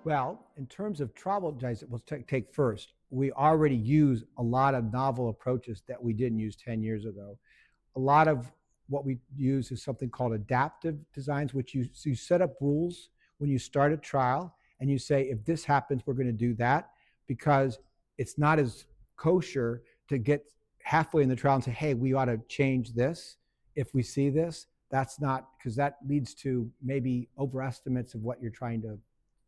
Well, in terms of travel advice, we'll take first. We already use a lot of novel approaches that we didn't use 10 years ago. A lot of what we use is something called adaptive designs, which you set up rules when you start a trial and you say, if this happens, we're going to do that, because it's not as kosher to get halfway in the trial and say, hey, we ought to change this if we see this. That's not, because that leads to maybe overestimates of what you're trying to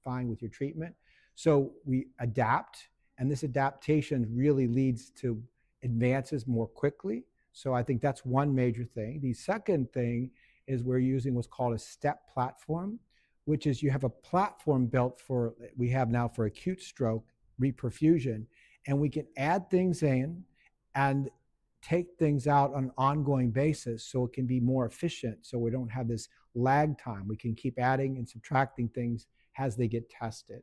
find with your treatment. So we adapt, and this adaptation really leads to advances more quickly. So I think that's one major thing. The second thing is we're using what's called a STEP platform, which is you have a platform built for, we have now for acute stroke reperfusion, and we can add things in and take things out on an ongoing basis so it can be more efficient, so we don't have this lag time. We can keep adding and subtracting things as they get tested.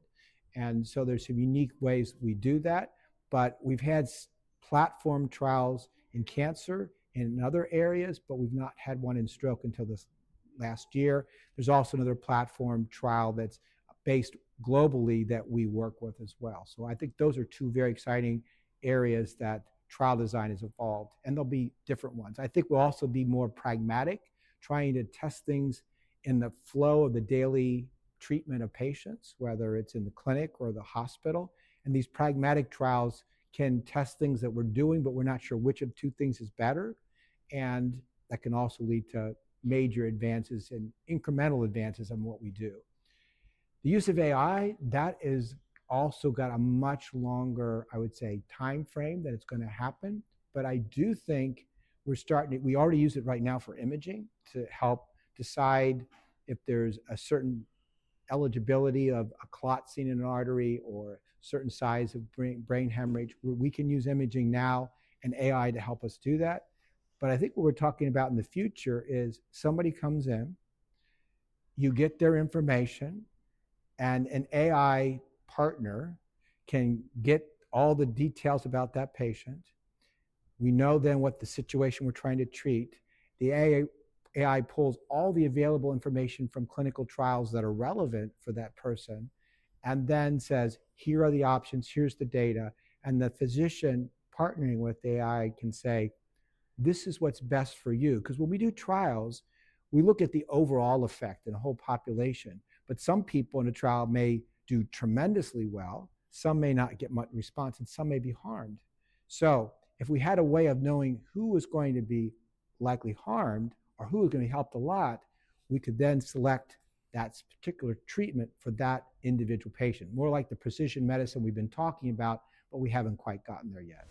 And so there's some unique ways we do that, but we've had platform trials in cancer and in other areas, but we've not had one in stroke until this last year. There's also another platform trial that's based globally that we work with as well. So I think those are two very exciting areas that trial design has evolved, and there'll be different ones. I think we'll also be more pragmatic, trying to test things in the flow of the daily treatment of patients, whether it's in the clinic or the hospital. And these pragmatic trials can test things that we're doing, but we're not sure which of two things is better. And that can also lead to major advances and incremental advances on what we do. The use of AI, that is also got a much longer, I would say, time frame that it's going to happen. But I do think we already use it right now for imaging to help decide if there's a certain eligibility of a clot seen in an artery or a certain size of brain hemorrhage. We can use imaging now and AI to help us do that. But I think what we're talking about in the future is somebody comes in, you get their information, and an AI partner can get all the details about that patient. We know then what the situation we're trying to treat. The AI pulls all the available information from clinical trials that are relevant for that person, and then says, here are the options, here's the data. And the physician partnering with AI can say, this is what's best for you. Because when we do trials, we look at the overall effect in a whole population. But some people in a trial may do tremendously well, some may not get much response, and some may be harmed. So if we had a way of knowing who was going to be likely harmed or who was going to be helped a lot, we could then select that particular treatment for that individual patient. More like the precision medicine we've been talking about, but we haven't quite gotten there yet.